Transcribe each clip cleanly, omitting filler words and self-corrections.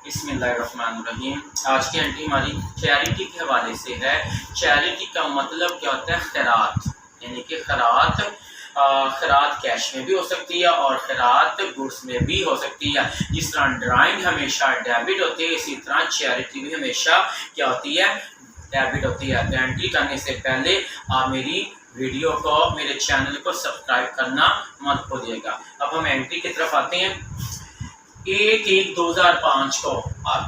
बिस्मिल्लाहिर्रहमानिर्रहीम। आज की एंट्री हमारी चैरिटी के हवाले से है। चैरिटी का मतलब क्या होता है? खैरात, यानी कि खैरात कैश में भी हो सकती है और खैरात गुड्स में भी हो सकती है। जिस तरह ड्राइंग हमेशा डेबिट होती है, इसी तरह चैरिटी भी हमेशा क्या होती है? डेबिट होती है। तो एंट्री करने से पहले आप मेरी वीडियो को, मेरे चैनल को सब्सक्राइब करना मत भूलिएगा। अब हम एंट्री की तरफ आते हैं। 1/1/2005 को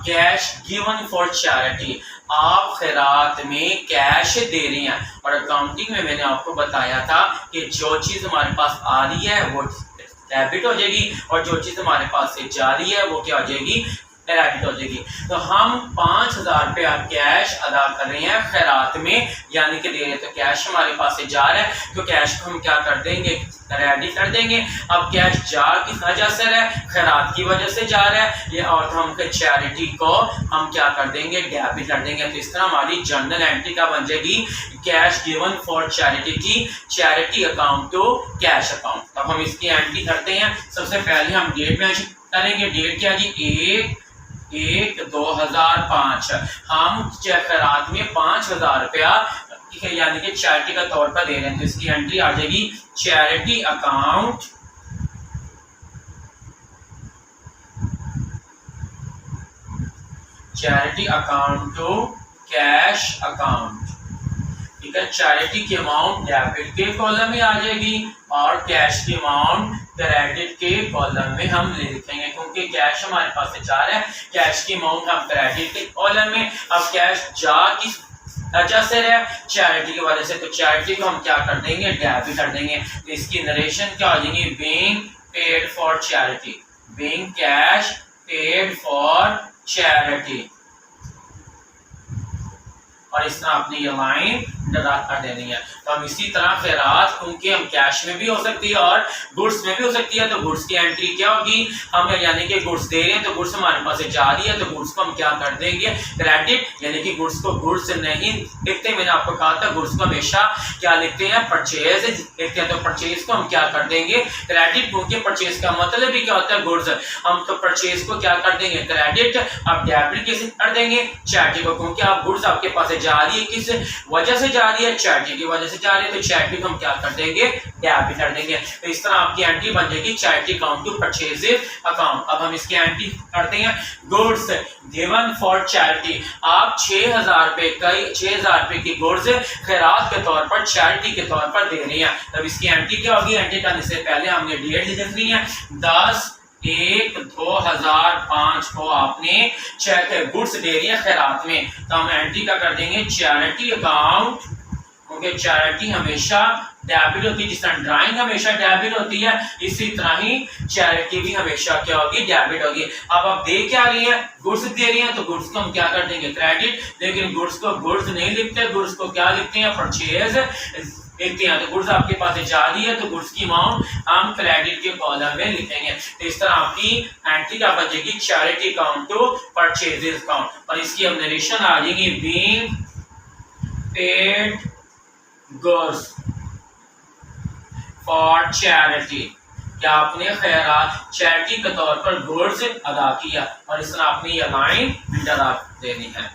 कैश गिवन फॉर चैरिटी, आप खैरात में कैश दे रही हैं। और अकाउंटिंग में मैंने आपको बताया था कि जो चीज़ हमारे पास आ रही है वो डेबिट हो जाएगी और जो चीज़ हमारे पास से जा रही है वो क्या हो जाएगी? क्रेडिट हो जाएगी। तो हम 5,000 रुपया कैश अदा कर रहे हैं खैरात में, यानी कि दे रहे हैं। तो कैश हमारे पास से जा रहा है तो कैश को हम क्या कर देंगे? क्रेडिट कर देंगे। अब कैश जा किस वजह से रहा है? खैरात की वजह से जा रहा है ये, और तो हम चैरिटी को हम क्या कर देंगे? डेबिट कर देंगे। तो इस तरह हमारी जर्नल एंट्री का बन जाएगी कैश गिवन फॉर चैरिटी की charity account to cash account. अब हम इसकी एंट्री करते हैं। सबसे पहले हम डेट में करेंगे। डेट क्या जी? 1/1/2005। हम खैरात में 5,000 रुपया यानी कि चैरिटी का तौर पर दे रहे हैं। तो इसकी एंट्री आ जाएगी charity account to cash account. ठीक है, चैरिटी की अमाउंट डेबिट के कॉलम में आ जाएगी और कैश की अमाउंट क्रेडिट के कॉलम में हम लिखेंगे, क्योंकि कैश हमारे पास से जा रहा है। कैश की अमाउंट हम क्रेडिट के कॉलम में, अब कैश जा किस वजह से रहा? चैरिटी की वजह से। तो चैरिटी को हम क्या कर देंगे? डेबिट कर देंगे। तो इसकी नरेशन क्या हो जाएगी? Being paid for charity, being cash paid for charity. और इस तरह अपनी ये लाइन डरा कर देनी है। तो हम इसी तरह खैरात, क्योंकि हम कैश में भी हो सकती है और गुड्स में भी हो सकती है, तो गुड्स की एंट्री क्या होगी? हम यानी कि गुड्स दे रहे हैं तो गुड्स हमारे पास से जा रही है, तो गुड्स को हम क्या कर देंगे? क्रेडिट, यानी कि गुड्स को गुड्स नहीं लिखते। मैंने आपको कहा था गुड्स को हमेशा क्या लिखते हैं? परचेज लिखते हैं। तो परचेज को हम क्या कर देंगे? क्रेडिट, क्योंकि परचेज का मतलब भी क्या होता है? गुड्स। हम तो परचेज को क्या कर देंगे? क्रेडिट। अब डेबिट कैसे कर देंगे? चैरिटी को, क्योंकि आप गुड्स आपके पास से जा रही है, किस वजह से जा रही है? चैरिटी की वजह से जा रही है, तो चैरिटी को हम क्या कर देंगे? डेबिट कर देंगे। तो इस तरह आपकी एंट्री बन जाएगी charity account to purchase account. अब हम इसकी एंट्री करते हैं। गुड्स गिवन फॉर चैरिटी, आप 6,000 रुपए की गुड्स खैरात के तौर पर, चैरिटी के तौर पर दे रही हैं। तब इसकी एंट्री क्या होगी? एंट्री करने से पहले हमने डेट लिखनी है। 10/1/2005 को आपने गुड्स दे रही है खैरात में, तो हम एंट्री का कर देंगे चैरिटी अकाउंट, क्योंकि चैरिटी हमेशा डेबिट होती है। जिस तरह ड्राइंग हमेशा डेबिट होती है, इसी तरह ही चैरिटी भी हमेशा क्या होगी? डेबिट होगी। अब आप दे क्या रही है? गुड्स दे रही हैं, तो गुड्स को हम क्या कर देंगे? क्रेडिट। लेकिन गुड्स को गुड्स नहीं लिखते, गुड्स को क्या लिखते हैं? परचेज लिखते हैं। तो गुड्स आपके पास जा रही है तो गुड्स की अमाउंट हम क्रेडिट के कॉलम में लिखेंगे। तो इस तरह आपकी एंट्री क्या बचेगी? Charity account to purchases account. और इसकी अब नरेशन आ जाएगी being paid goods for charity, क्या आपने खैरात चैरिटी के तौर पर गुड्स अदा किया। और इस तरह आपने ये लाइन डरा देनी है।